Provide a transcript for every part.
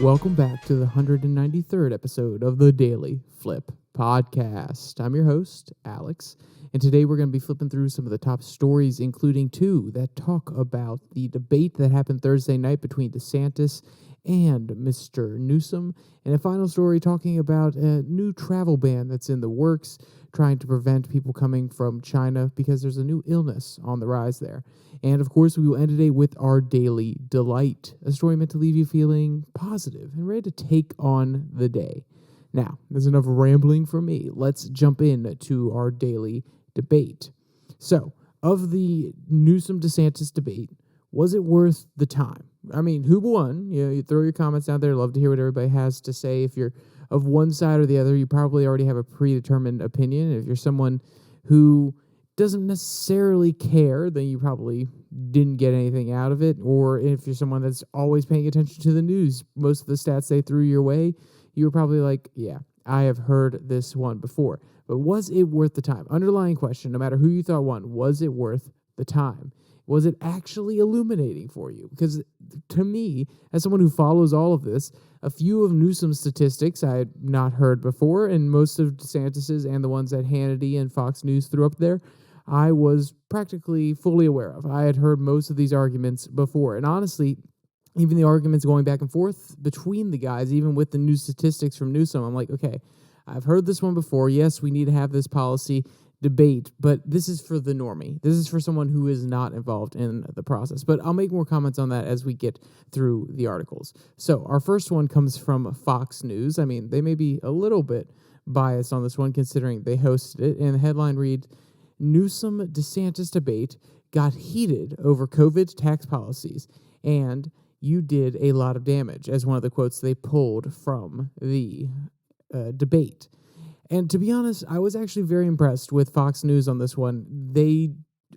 Welcome back to the 193rd episode of the Daily Flip podcast. I'm your host, Alex, and today we're going to be flipping through some of the top stories, including two that talk about the debate that happened Thursday night between DeSantis and Mr. Newsom, and a final story talking about a new travel ban that's in the works, trying to prevent people coming from China because there's a new illness on the rise there. And of course, we will end today with our Daily Delight, a story meant to leave you feeling positive and ready to take on the day. Now, there's enough rambling for me. Let's jump in to our daily debate. So, of the Newsom-DeSantis debate, was it worth the time? I mean, who won? You throw your comments out there. Love to hear what everybody has to say. If you're of one side or the other, you probably already have a predetermined opinion. If you're someone who doesn't necessarily care, then you probably didn't get anything out of it. Or if you're someone that's always paying attention to the news, most of the stats they threw your way, you were probably like, yeah, I have heard this one before. But was it worth the time? Underlying question, no matter who you thought won, was it worth the time? Was it actually illuminating for you? Because to me, as someone who follows all of this, a few of Newsom's statistics I had not heard before, and most of DeSantis's and the ones that Hannity and Fox News threw up there, I was practically fully aware of. I had heard most of these arguments before. And honestly, even the arguments going back and forth between the guys, even with the new statistics from Newsom, I'm like, okay, I've heard this one before. Yes, we need to have this policy debate, but this is for the normie. This is for someone who is not involved in the process. But I'll make more comments on that as we get through the articles. So our first one comes from Fox News. I mean, they may be a little bit biased on this one considering they hosted it. And the headline reads, Newsom-DeSantis debate got heated over COVID tax policies, and you did a lot of damage, as one of the quotes they pulled from the debate. And to be honest, I was actually very impressed with Fox News on this one. They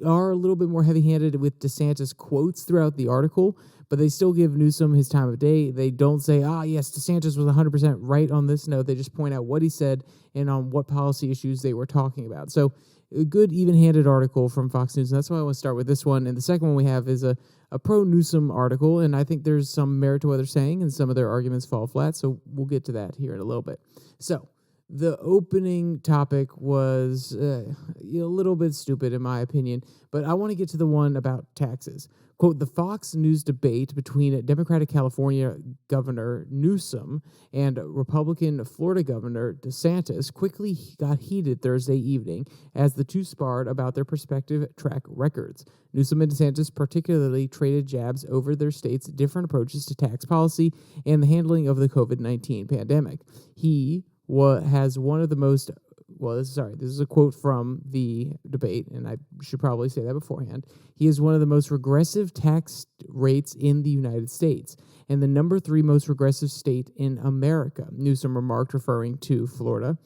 are a little bit more heavy-handed with DeSantis quotes throughout the article, but they still give Newsom his time of day. They don't say, yes, DeSantis was 100% right on this note. They just point out what he said and on what policy issues they were talking about. So a good, even-handed article from Fox News, and that's why I want to start with this one. And the second one we have is a pro-Newsom article, and I think there's some merit to what they're saying, and some of their arguments fall flat, so we'll get to that here in a little bit. So the opening topic was a little bit stupid, in my opinion, but I want to get to the one about taxes. Quote, the Fox News debate between Democratic California Governor Newsom and Republican Florida Governor DeSantis quickly got heated Thursday evening as the two sparred about their respective track records. Newsom and DeSantis particularly traded jabs over their states' different approaches to tax policy and the handling of the COVID-19 pandemic. He has one of the most, this is a quote from the debate, and I should probably say that beforehand. He has one of the most regressive tax rates in the United States, and the number 3 most regressive state in America, Newsom remarked, referring to Florida.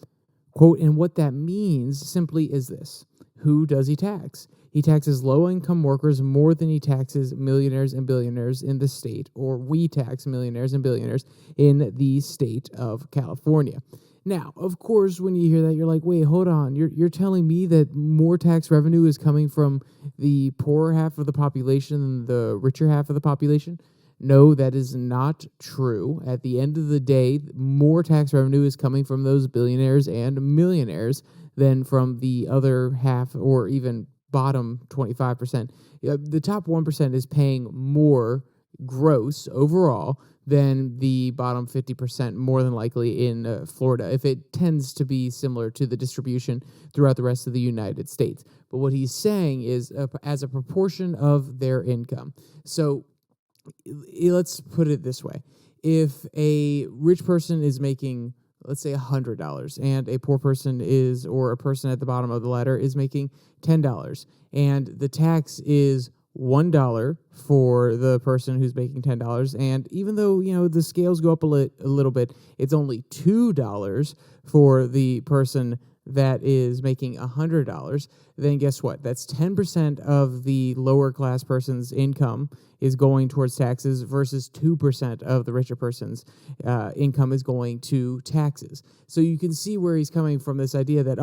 Quote, and what that means simply is this. Who does he tax? He taxes low-income workers more than he taxes millionaires and billionaires in the state, or we tax millionaires and billionaires in the state of California. Now, of course, when you hear that, you're like, wait, hold on. You're telling me that more tax revenue is coming from the poorer half of the population than the richer half of the population? No, that is not true. At the end of the day, more tax revenue is coming from those billionaires and millionaires than from the other half or even bottom 25%. The top 1% is paying more gross overall than the bottom 50%, more than likely in Florida, if it tends to be similar to the distribution throughout the rest of the United States. But what he's saying is as a proportion of their income. So let's put it this way. If a rich person is making, let's say, $100, and a poor person or a person at the bottom of the ladder is making $10, and the tax is $1 for the person who's making $10, and even though, the scales go up a little bit, it's only $2 for the person that is making $100, then guess what? That's 10% of the lower class person's income is going towards taxes versus 2% of the richer person's income is going to taxes. So you can see where he's coming from, this idea that,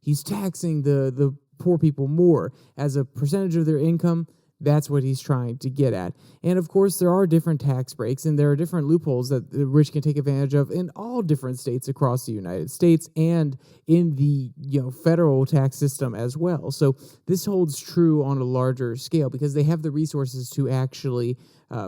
he's taxing the poor people more as a percentage of their income. That's what he's trying to get at. And of course, there are different tax breaks and there are different loopholes that the rich can take advantage of in all different states across the United States and in the federal tax system as well. So this holds true on a larger scale because they have the resources to actually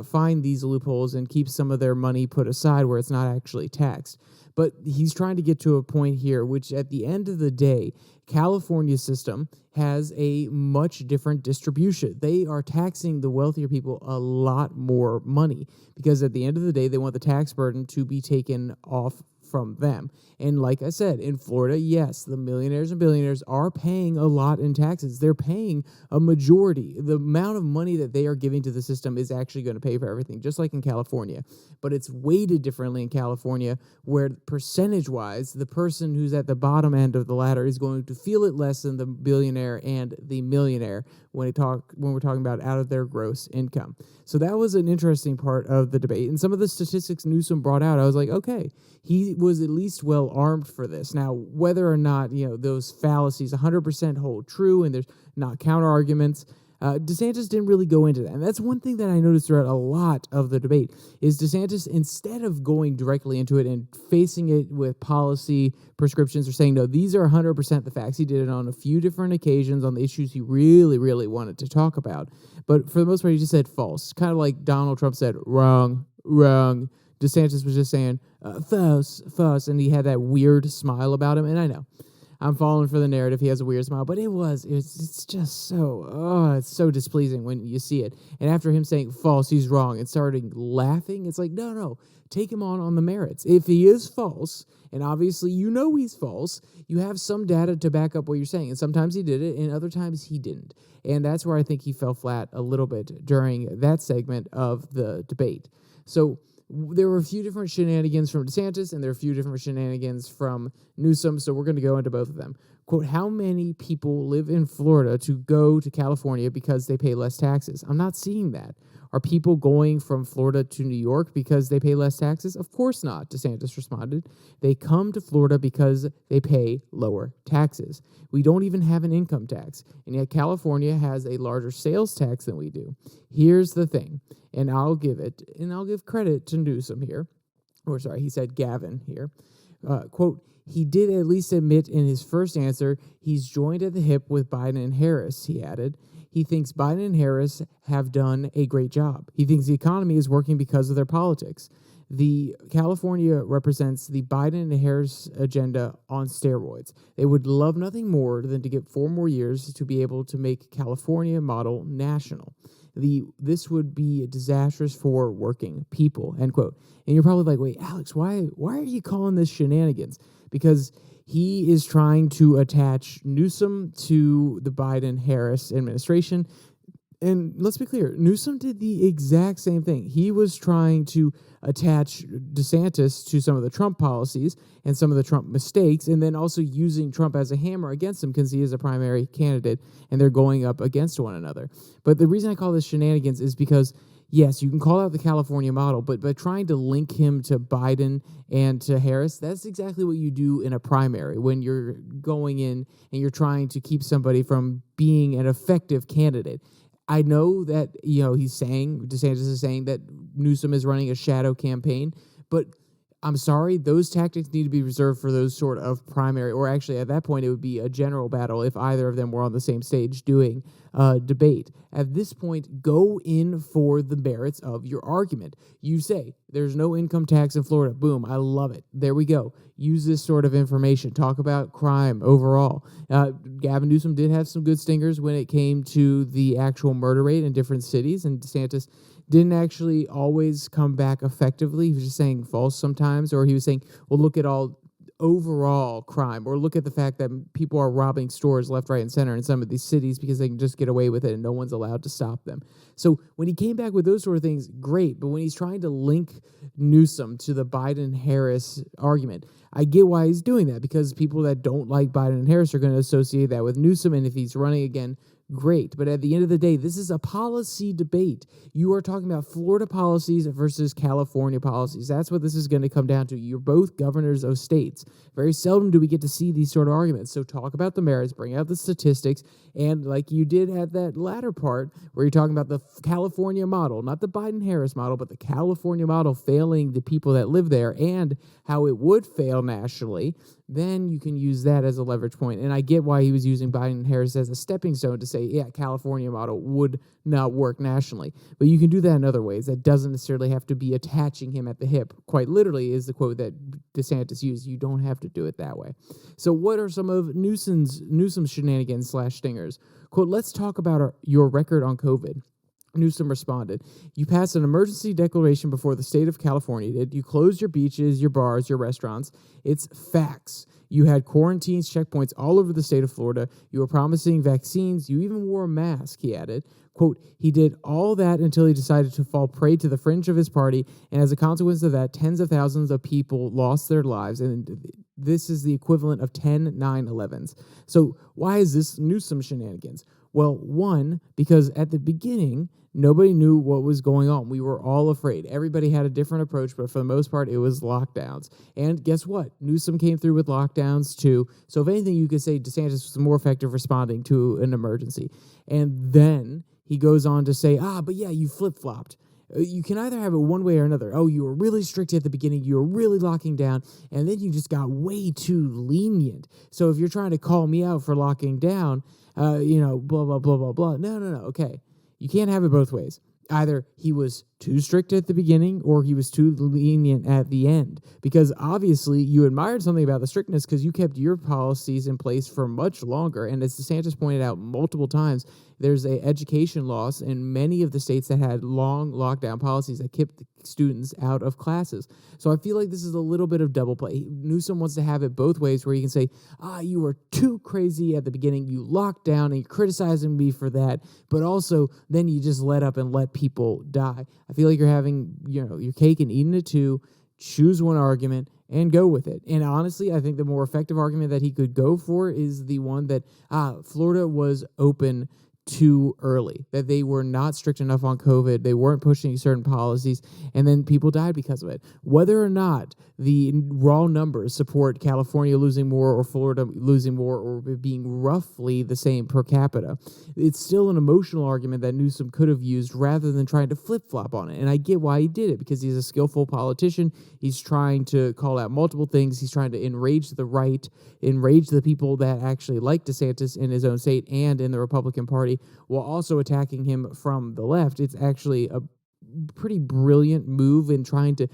find these loopholes and keep some of their money put aside where it's not actually taxed. But he's trying to get to a point here, which at the end of the day, California's system has a much different distribution. They are taxing the wealthier people a lot more money because at the end of the day, they want the tax burden to be taken off from them. And like I said, in Florida, yes, the millionaires and billionaires are paying a lot in taxes. They're paying a majority. The amount of money that they are giving to the system is actually going to pay for everything, just like in California. But it's weighted differently in California, where percentage-wise, the person who's at the bottom end of the ladder is going to feel it less than the billionaire and the millionaire when we're talking about out of their gross income. So that was an interesting part of the debate. And some of the statistics Newsom brought out, I was like, okay, he was at least well armed for this. Now, whether or not, those fallacies 100% hold true and there's not counter arguments, DeSantis didn't really go into that. And that's one thing that I noticed throughout a lot of the debate is DeSantis, instead of going directly into it and facing it with policy prescriptions or saying, no, these are 100% the facts. He did it on a few different occasions on the issues he really, really wanted to talk about. But for the most part, he just said false, kind of like Donald Trump said, wrong, wrong. DeSantis was just saying, false, false, and he had that weird smile about him. And I know, I'm falling for the narrative. He has a weird smile, but it's just so, it's so displeasing when you see it. And after him saying false, he's wrong, and starting laughing, it's like, no, take him on the merits. If he is false, and obviously he's false, you have some data to back up what you're saying. And sometimes he did it, and other times he didn't. And that's where I think he fell flat a little bit during that segment of the debate. So there were a few different shenanigans from DeSantis, and there are a few different shenanigans from Newsom, so we're going to go into both of them. Quote, how many people live in Florida to go to California because they pay less taxes? I'm not seeing that. Are people going from Florida to New York because they pay less taxes? Of course not, DeSantis responded. They come to Florida because they pay lower taxes. We don't even have an income tax, and yet California has a larger sales tax than we do. Here's the thing, and I'll give credit to Newsom here, he said Gavin here. Quote, he did at least admit in his first answer he's joined at the hip with Biden and Harris, he added. He thinks Biden and Harris have done a great job. He thinks the economy is working because of their politics. The California represents the Biden and Harris agenda on steroids. They would love nothing more than to get 4 more years to be able to make California model national. This would be disastrous for working people, end quote. And you're probably like, wait, Alex, why are you calling this shenanigans? Because he is trying to attach Newsom to the Biden-Harris administration. And let's be clear, Newsom did the exact same thing. He was trying to attach DeSantis to some of the Trump policies and some of the Trump mistakes, and then also using Trump as a hammer against him because he is a primary candidate, and they're going up against one another. But the reason I call this shenanigans is because, yes, you can call out the California model, but by trying to link him to Biden and to Harris, that's exactly what you do in a primary when you're going in and you're trying to keep somebody from being an effective candidate. I know that, DeSantis is saying that Newsom is running a shadow campaign, but I'm sorry, those tactics need to be reserved for those sort of primary, or actually at that point it would be a general battle if either of them were on the same stage doing a debate. At this point, go in for the merits of your argument. You say, there's no income tax in Florida. Boom, I love it. There we go. Use this sort of information. Talk about crime overall. Gavin Newsom did have some good stingers when it came to the actual murder rate in different cities, and DeSantis didn't actually always come back effectively. He was just saying false sometimes, or he was saying, well, look at all overall crime, or look at the fact that people are robbing stores left, right, and center in some of these cities because they can just get away with it and no one's allowed to stop them. So when he came back with those sort of things, great. But when he's trying to link Newsom to the Biden-Harris argument, I get why he's doing that, because people that don't like Biden and Harris are going to associate that with Newsom, and if he's running again, great. But at the end of the day, this is a policy debate. You are talking about Florida policies versus California policies. That's what this is going to come down to. You're both governors of states. Very seldom do we get to see these sort of arguments. So talk about the merits, bring out the statistics, and like you did at that latter part where you're talking about the California model, not the Biden-Harris model, but the California model failing the people that live there and how it would fail nationally, then you can use that as a leverage point. And I get why he was using Biden and Harris as a stepping stone to say, yeah, California model would not work nationally. But you can do that in other ways. That doesn't necessarily have to be attaching him at the hip. Quite literally is the quote that DeSantis used. You don't have to do it that way. So what are some of Newsom's shenanigans / stingers? Quote, let's talk about your record on COVID. Newsom responded, you passed an emergency declaration before the state of California did. You closed your beaches, your bars, your restaurants. It's facts. You had quarantines, checkpoints all over the state of Florida. You were promising vaccines. You even wore a mask, he added. Quote, he did all that until he decided to fall prey to the fringe of his party. And as a consequence of that, tens of thousands of people lost their lives. And this is the equivalent of 10 9/11s. So why is this Newsom shenanigans? Well, one, because at the beginning, nobody knew what was going on. We were all afraid. Everybody had a different approach, but for the most part, it was lockdowns. And guess what? Newsom came through with lockdowns too. So if anything, you could say DeSantis was more effective responding to an emergency. And then he goes on to say, but yeah, you flip-flopped. You can either have it one way or another. Oh, you were really strict at the beginning. You were really locking down, and then you just got way too lenient. So if you're trying to call me out for locking down, blah, blah, blah, blah, blah. No. Okay. You can't have it both ways. Either he was too strict at the beginning or he was too lenient at the end. Because obviously you admired something about the strictness because you kept your policies in place for much longer. And as DeSantis pointed out multiple times, there's an education loss in many of the states that had long lockdown policies that kept students out of classes. So I feel like this is a little bit of double play. Newsom wants to have it both ways where he can say, you were too crazy at the beginning. You locked down and you're criticizing me for that. But also then you just let up and let people die. I feel like you're having, your cake and eating it too. Choose one argument and go with it. And honestly, I think the more effective argument that he could go for is the one that Florida was open too early, that they were not strict enough on COVID. They weren't pushing certain policies, and then people died because of it. Whether or not the raw numbers support California losing more or Florida losing more or being roughly the same per capita, it's still an emotional argument that Newsom could have used rather than trying to flip-flop on it. And I get why he did it, because he's a skillful politician. He's trying to call out multiple things. He's trying to enrage the right, enrage the people that actually like DeSantis in his own state and in the Republican Party, while also attacking him from the left. It's actually a pretty brilliant move in trying to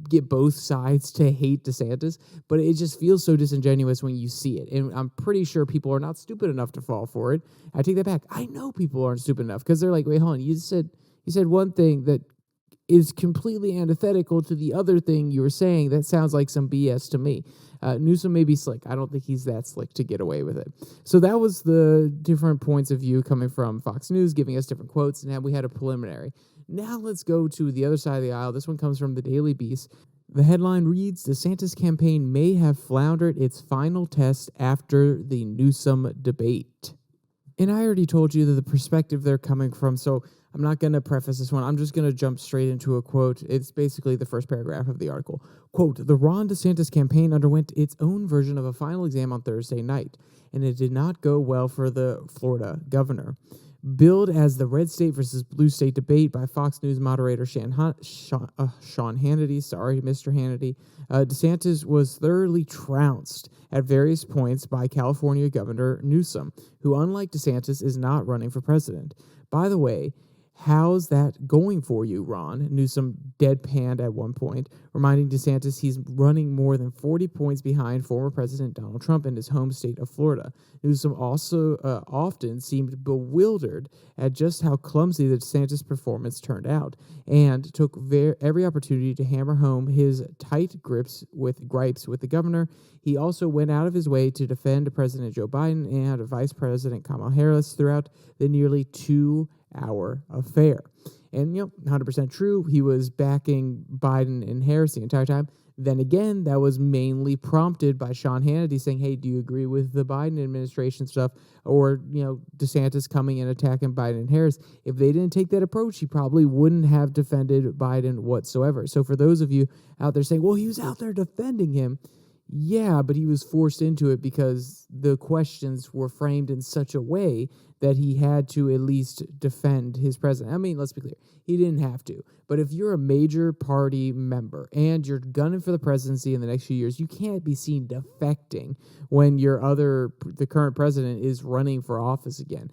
get both sides to hate DeSantis, but it just feels so disingenuous when you see it. And I'm pretty sure people are not stupid enough to fall for it. I take that back. I know people aren't stupid enough because they're like, wait, hold on. You said one thing that is completely antithetical to the other thing you were saying. That sounds like some BS to me. Newsom may be slick. I don't think he's that slick to get away with it. So that was the different points of view coming from Fox News, giving us different quotes, and we had a preliminary. Now let's go to the other side of the aisle. This one comes from the Daily Beast. The headline reads, DeSantis campaign may have floundered its final test after the Newsom debate. And I already told you that the perspective they're coming from, so I'm not going to preface this one. I'm just going to jump straight into a quote. It's basically the first paragraph of the article. Quote, the Ron DeSantis campaign underwent its own version of a final exam on Thursday night, and it did not go well for the Florida governor. Billed as the red state versus blue state debate by Fox News moderator Sean Hannity, sorry, Mr. Hannity, DeSantis was thoroughly trounced at various points by California Governor Newsom, who, unlike DeSantis, is not running for president. By the way, how's that going for you, Ron? Newsom deadpanned at one point, reminding DeSantis he's running more than 40 points behind former President Donald Trump in his home state of Florida. Newsom also often seemed bewildered at just how clumsy the DeSantis performance turned out, and took every opportunity to hammer home his tight gripes with the governor. He also went out of his way to defend President Joe Biden and Vice President Kamala Harris throughout the nearly 2-hour affair. And, 100% true. He was backing Biden and Harris the entire time. Then again, that was mainly prompted by Sean Hannity saying, hey, do you agree with the Biden administration stuff? Or, DeSantis coming and attacking Biden and Harris. If they didn't take that approach, he probably wouldn't have defended Biden whatsoever. So for those of you out there saying, well, he was out there defending him. Yeah, but he was forced into it because the questions were framed in such a way that he had to at least defend his president. I mean, let's be clear. He didn't have to. But if you're a major party member and you're gunning for the presidency in the next few years, you can't be seen defecting when the current president is running for office again.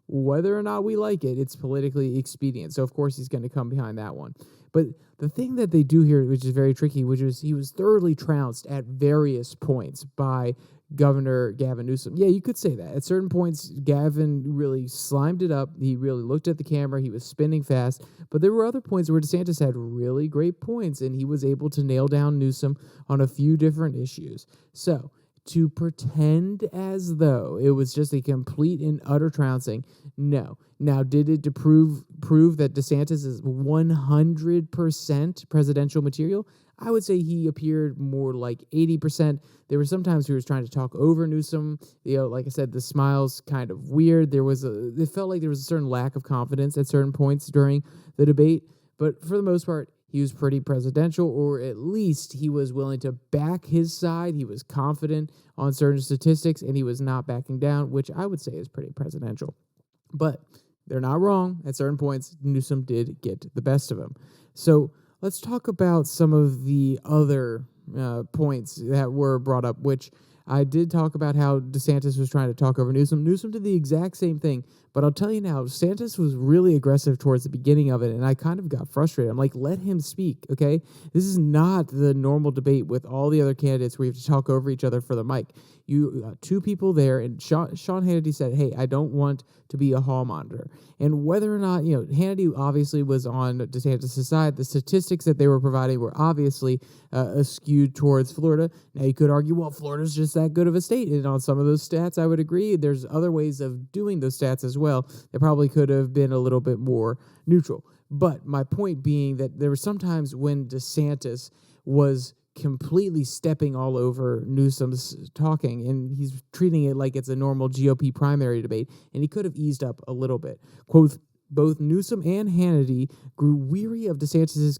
Whether or not we like it, it's politically expedient. So, of course, he's going to come behind that one. But the thing that they do here, which is very tricky, which is he was thoroughly trounced at various points by Governor Gavin Newsom. Yeah, you could say that. At certain points, Gavin really slimed it up. He really looked at the camera. He was spinning fast. But there were other points where DeSantis had really great points, and he was able to nail down Newsom on a few different issues. So, to pretend as though it was just a complete and utter trouncing, no. Now, did it to prove that DeSantis is 100% presidential material? I would say he appeared more like 80%. There were some times he was trying to talk over Newsom. Like I said, the smile's kind of weird. It felt like there was a certain lack of confidence at certain points during the debate. But for the most part, he was pretty presidential, or at least he was willing to back his side. He was confident on certain statistics, and he was not backing down, which I would say is pretty presidential. But they're not wrong. At certain points, Newsom did get the best of him. So let's talk about some of the other points that were brought up, which I did talk about how DeSantis was trying to talk over Newsom. Newsom did the exact same thing, but I'll tell you now, DeSantis was really aggressive towards the beginning of it, and I kind of got frustrated. I'm like, let him speak, okay? This is not the normal debate with all the other candidates where you have to talk over each other for the mic. You two people there, and Sean Hannity said, hey, I don't want to be a hall monitor. And whether or not, Hannity obviously was on DeSantis' side, the statistics that they were providing were obviously skewed towards Florida. Now, you could argue, well, Florida's just that good of a state, and on some of those stats, I would agree. There's other ways of doing those stats as well that probably could have been a little bit more neutral. But my point being that there were some times when DeSantis was completely stepping all over Newsom's talking, and he's treating it like it's a normal GOP primary debate, and he could have eased up a little bit. Quote, both Newsom and Hannity grew weary of DeSantis'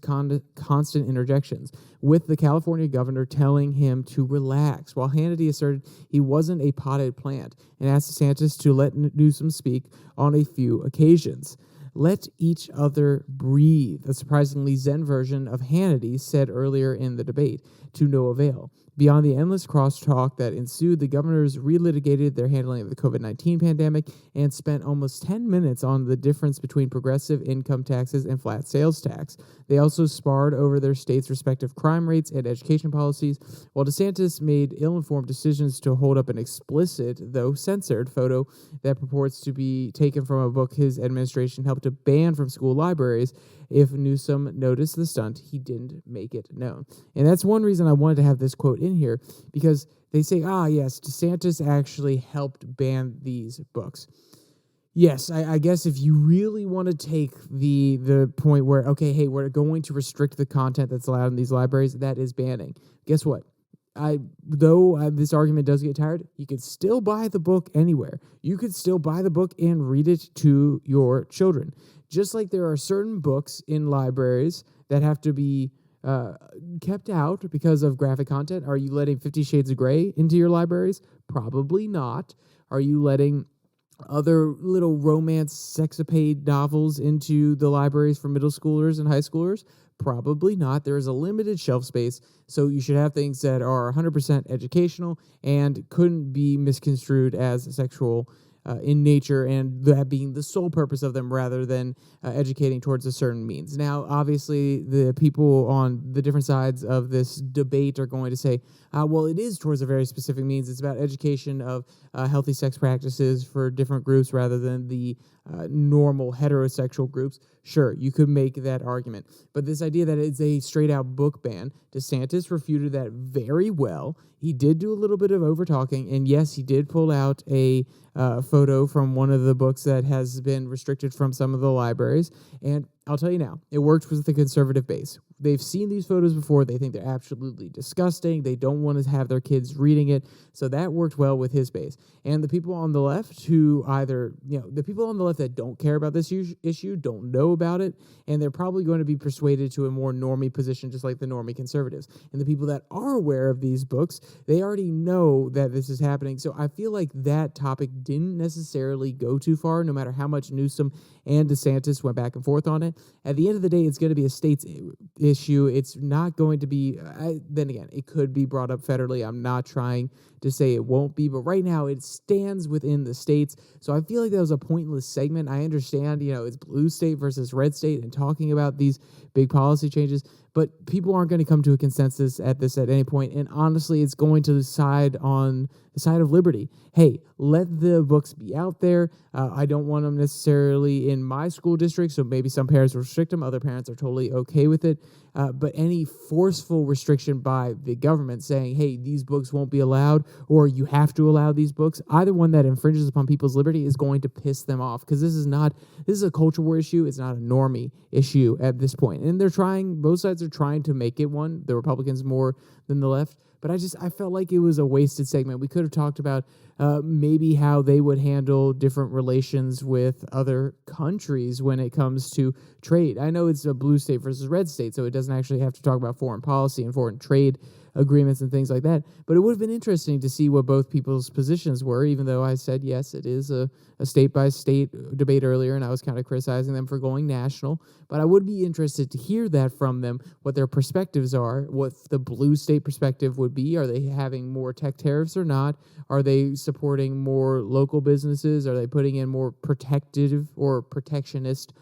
constant interjections, with the California governor telling him to relax, while Hannity asserted he wasn't a potted plant and asked DeSantis to let Newsom speak on a few occasions. Let each other breathe, a surprisingly zen version of Hannity said earlier in the debate, to no avail. Beyond the endless crosstalk that ensued, the governors relitigated their handling of the COVID-19 pandemic and spent almost 10 minutes on the difference between progressive income taxes and flat sales tax. They also sparred over their states' respective crime rates and education policies, while DeSantis made ill-informed decisions to hold up an explicit, though censored, photo that purports to be taken from a book his administration helped to ban from school libraries. If Newsom noticed the stunt, he didn't make it known. And that's one reason I wanted to have this quote in here, because they say, yes, DeSantis actually helped ban these books. Yes, I guess if you really want to take the point where, okay, hey, we're going to restrict the content that's allowed in these libraries, that is banning. Guess what? This argument does get tired, you could still buy the book anywhere. You could still buy the book and read it to your children. Just like there are certain books in libraries that have to be kept out because of graphic content. Are you letting 50 Shades of Grey into your libraries? Probably not. Are you letting other little romance sexapade novels into the libraries for middle schoolers and high schoolers? Probably not. There is a limited shelf space, so you should have things that are 100% educational and couldn't be misconstrued as sexual in nature, and that being the sole purpose of them rather than educating towards a certain means. Now, obviously, the people on the different sides of this debate are going to say, well, it is towards a very specific means. It's about education of healthy sex practices for different groups rather than the normal heterosexual groups. Sure, you could make that argument. But this idea that it's a straight-out book ban, DeSantis refuted that very well. He did do a little bit of over-talking, and yes, he did pull out a photo from one of the books that has been restricted from some of the libraries. And I'll tell you now, it worked with the conservative base. They've seen these photos before. They think they're absolutely disgusting. They don't want to have their kids reading it. So that worked well with his base. And the people on the left who either, the people on the left that don't care about this issue don't know about it, and they're probably going to be persuaded to a more normie position, just like the normie conservatives. And the people that are aware of these books, they already know that this is happening. So I feel like that topic didn't necessarily go too far, no matter how much Newsom and DeSantis went back and forth on it. At the end of the day, it's going to be a state's issue. It's not going to be, then again, it could be brought up federally. I'm not trying to say it won't be, but right now it stands within the states. So I feel like that was a pointless segment. I understand, it's blue state versus red state and talking about these big policy changes, but people aren't going to come to a consensus at any point. And honestly, it's going to side on the side of liberty. Hey, let the books be out there. I don't want them necessarily in my school district, so maybe some parents restrict them. Other parents are totally okay with it. But any forceful restriction by the government saying, hey, these books won't be allowed, or you have to allow these books, either one that infringes upon people's liberty is going to piss them off, because this is a culture war issue. It's not a normie issue at this point. And both sides are trying to make it one, the Republicans more than the left. But I felt like it was a wasted segment. We could have talked about maybe how they would handle different relations with other countries when it comes to trade. I know it's a blue state versus red state, so it doesn't actually have to talk about foreign policy and foreign trade agreements and things like that. But it would have been interesting to see what both people's positions were, even though I said, yes, it is a state-by-state debate earlier, and I was kind of criticizing them for going national. But I would be interested to hear that from them, what their perspectives are, what the blue state perspective would be. Are they having more tech tariffs or not? Are they supporting more local businesses? Are they putting in more protective or protectionist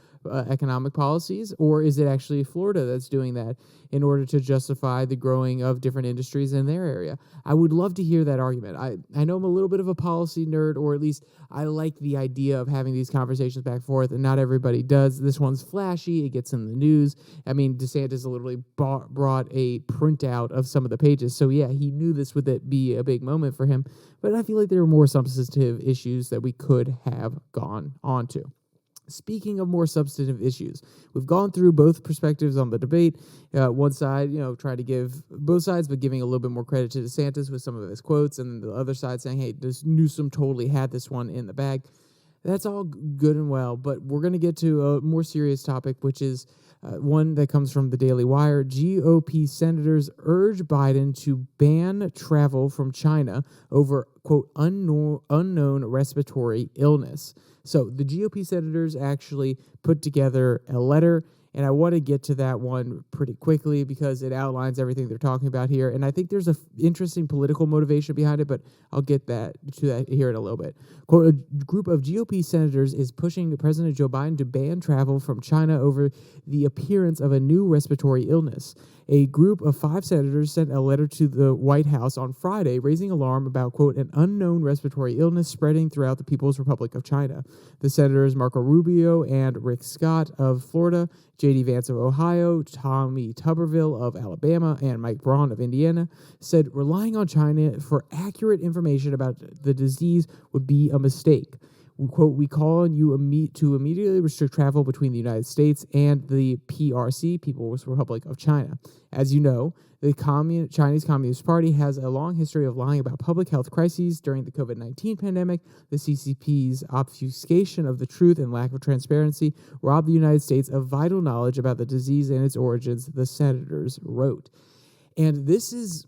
economic policies, or is it actually Florida that's doing that in order to justify the growing of different industries in their area? I would love to hear that argument. I know I'm a little bit of a policy nerd, or at least I like the idea of having these conversations back and forth, and not everybody does. This one's flashy. It gets in the news. I mean, DeSantis literally brought a printout of some of the pages, so yeah, he knew this would be a big moment for him, but I feel like there were more substantive issues that we could have gone on to. Speaking of more substantive issues, we've gone through both perspectives on the debate. One side, trying to give both sides, but giving a little bit more credit to DeSantis with some of his quotes, and the other side saying, hey, Newsom totally had this one in the bag. That's all good and well, but we're going to get to a more serious topic, which is one that comes from the Daily Wire. GOP senators urge Biden to ban travel from China over, quote, unknown respiratory illness. So the GOP senators actually put together a letter, and I want to get to that one pretty quickly because it outlines everything they're talking about here. And I think there's an interesting political motivation behind it, but I'll get to that here in a little bit. Quote, a group of GOP senators is pushing President Joe Biden to ban travel from China over the appearance of a new respiratory illness. A group of 5 senators sent a letter to the White House on Friday raising alarm about, quote, an unknown respiratory illness spreading throughout the People's Republic of China. The senators Marco Rubio and Rick Scott of Florida, J.D. Vance of Ohio, Tommy Tuberville of Alabama, and Mike Braun of Indiana said relying on China for accurate information about the disease would be a mistake. Quote, we call on you to immediately restrict travel between the United States and the PRC, People's Republic of China. As you know, the Chinese Communist Party has a long history of lying about public health crises. During the COVID-19 pandemic, the CCP's obfuscation of the truth and lack of transparency robbed the United States of vital knowledge about the disease and its origins, the senators wrote. And this is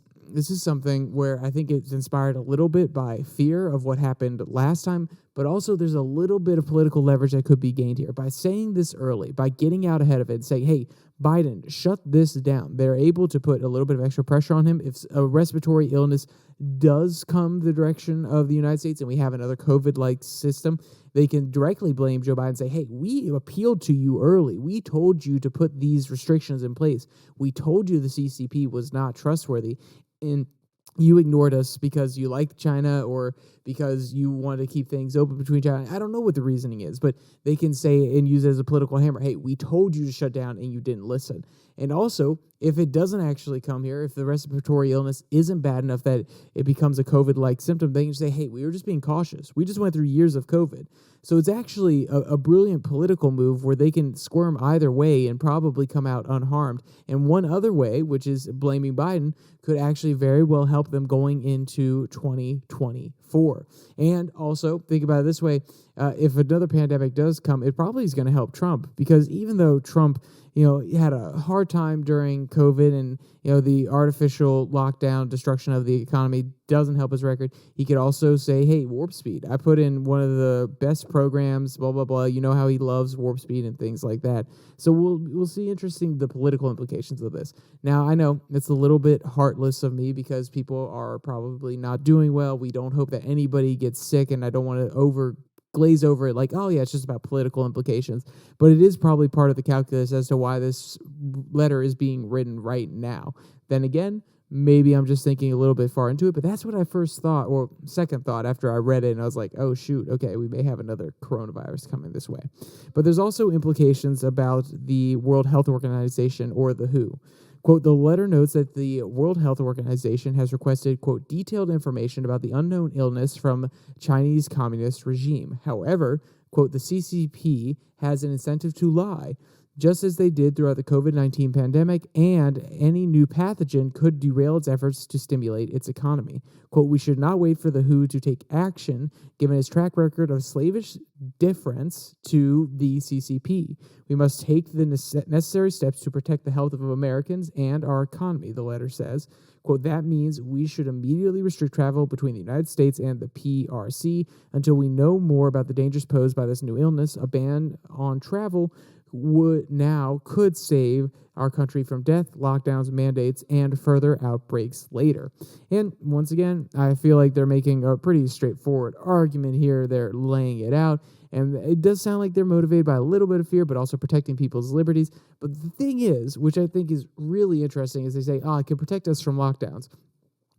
something where I think it's inspired a little bit by fear of what happened last time, but also there's a little bit of political leverage that could be gained here. By saying this early, by getting out ahead of it and saying, hey, Biden, shut this down. They're able to put a little bit of extra pressure on him. If a respiratory illness does come the direction of the United States and we have another COVID-like system, they can directly blame Joe Biden and say, hey, we appealed to you early. We told you to put these restrictions in place. We told you the CCP was not trustworthy. And you ignored us because you liked China or because you want to keep things open between China. I don't know what the reasoning is, but they can say and use it as a political hammer, hey, we told you to shut down and you didn't listen. And also, if it doesn't actually come here, if the respiratory illness isn't bad enough that it becomes a COVID-like symptom, they can say, hey, we were just being cautious. We just went through years of COVID. So it's actually a brilliant political move where they can squirm either way and probably come out unharmed. And one other way, which is blaming Biden, could actually very well help them going into 2024. And also, think about it this way, if another pandemic does come, it probably is going to help Trump, because even though Trump, had a hard time during COVID and, the artificial lockdown, destruction of the economy doesn't help his record, he could also say, hey, Warp Speed, I put in one of the best programs, blah, blah, blah. You know how he loves Warp Speed and things like that. So we'll see the political implications of this. Now, I know it's a little bit heartless of me because people are probably not doing well. We don't hope that anybody gets sick, and I don't want to glaze over it like, oh yeah, it's just about political implications. But it is probably part of the calculus as to why this letter is being written right now. Then again, maybe I'm just thinking a little bit far into it, but that's what I first thought, or second thought after I read it, and I was like, oh shoot, okay, we may have another coronavirus coming this way. But there's also implications about the World Health Organization, or the WHO. Quote, the letter notes that the World Health Organization has requested, quote, detailed information about the unknown illness from Chinese communist regime. However, quote, the CCP has an incentive to lie, just as they did throughout the COVID-19 pandemic, and any new pathogen could derail its efforts to stimulate its economy. Quote, we should not wait for the WHO to take action, given its track record of slavish deference to the CCP. We must take the necessary steps to protect the health of Americans and our economy, the letter says. Quote, that means we should immediately restrict travel between the United States and the PRC until we know more about the dangers posed by this new illness. A ban on travel could save our country from death, lockdowns, mandates, and further outbreaks later. And once again, I feel like they're making a pretty straightforward argument here. They're laying it out, and it does sound like they're motivated by a little bit of fear, but also protecting people's liberties. But the thing is, which I think is really interesting, is they say, it can protect us from lockdowns.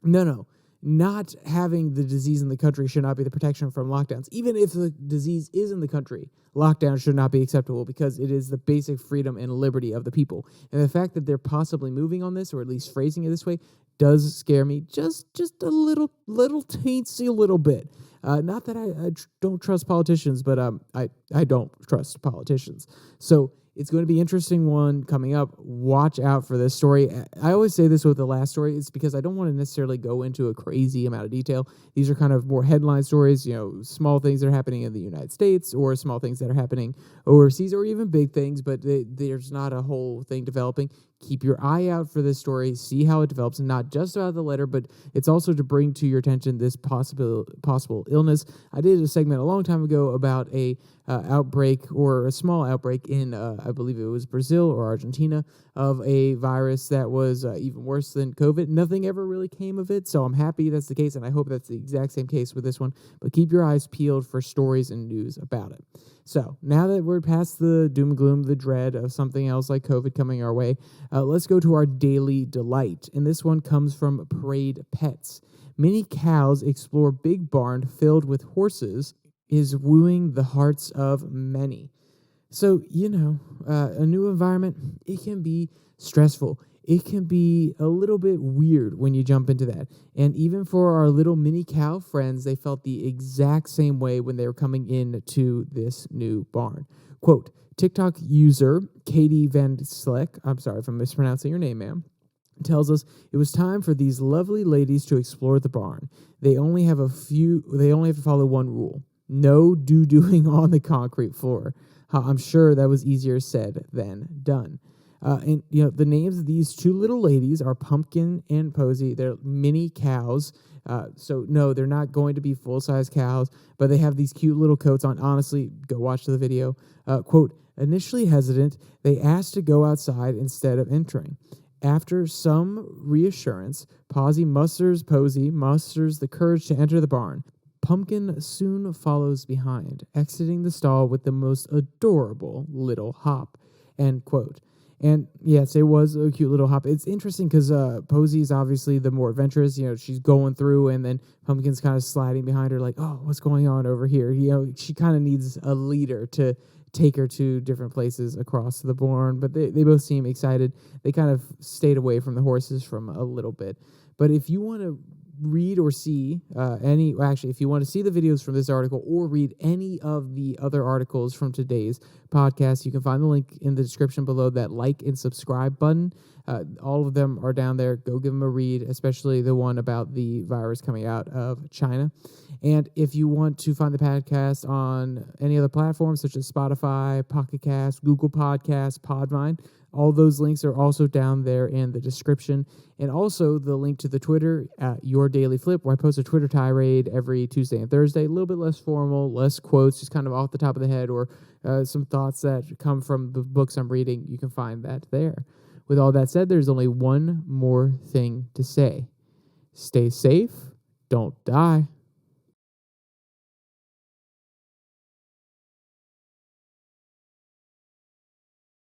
No. Not having the disease in the country should not be the protection from lockdowns. Even if the disease is in the country, lockdown should not be acceptable, because it is the basic freedom and liberty of the people. And the fact that they're possibly moving on this, or at least phrasing it this way, does scare me just a little teensy little bit. Not that I don't trust politicians, but I don't trust politicians. So it's going to be an interesting one coming up. Watch out for this story. I always say this with the last story. It's because I don't want to necessarily go into a crazy amount of detail. These are kind of more headline stories, small things that are happening in the United States, or small things that are happening overseas, or even big things, but there's not a whole thing developing. Keep your eye out for this story. See how it develops, and not just about the letter, but it's also to bring to your attention this possible illness. I did a segment a long time ago about a outbreak, or a small outbreak in, I believe it was Brazil or Argentina, of a virus that was even worse than COVID. Nothing ever really came of it, so I'm happy that's the case, and I hope that's the exact same case with this one. But keep your eyes peeled for stories and news about it. So now that we're past the doom and gloom, the dread of something else like COVID coming our way, let's go to our daily delight. And this one comes from Parade Pets. Many cows explore big barn filled with horses is wooing the hearts of many. So, a new environment, it can be stressful. It can be a little bit weird when you jump into that. And even for our little mini cow friends, they felt the exact same way when they were coming into this new barn. Quote, TikTok user Katie Van Sleck, I'm sorry if I'm mispronouncing your name, ma'am, tells us it was time for these lovely ladies to explore the barn. They only have to follow one rule. No doo-dooing on the concrete floor. I'm sure that was easier said than done. And the names of these two little ladies are Pumpkin and Posy. They're mini cows. So no, they're not going to be full-size cows, but they have these cute little coats on. Honestly, go watch the video. Quote, initially hesitant, they asked to go outside instead of entering. After some reassurance, Posy musters the courage to enter the barn. Pumpkin soon follows behind, exiting the stall with the most adorable little hop, end quote. And yes, it was a cute little hop. It's interesting because Posy is obviously the more adventurous. She's going through, and then Pumpkin's kind of sliding behind her like, oh, what's going on over here? She kind of needs a leader to take her to different places across the board, but they both seem excited. They kind of stayed away from the horses from a little bit. But if you want to read or see if you want to see the videos from this article or read any of the other articles from today's podcast, you can find the link in the description below, that like and subscribe button. All of them are down there. Go give them a read, especially the one about the virus coming out of China. And if you want to find the podcast on any other platforms such as Spotify, Pocket Cast, Google Podcasts, Podvine, all those links are also down there in the description. And also the link to the Twitter at Your Daily Flip, where I post a Twitter tirade every Tuesday and Thursday. A little bit less formal, less quotes, just kind of off the top of the head, or some thoughts that come from the books I'm reading. You can find that there. With all that said, there's only one more thing to say. Stay safe. Don't die.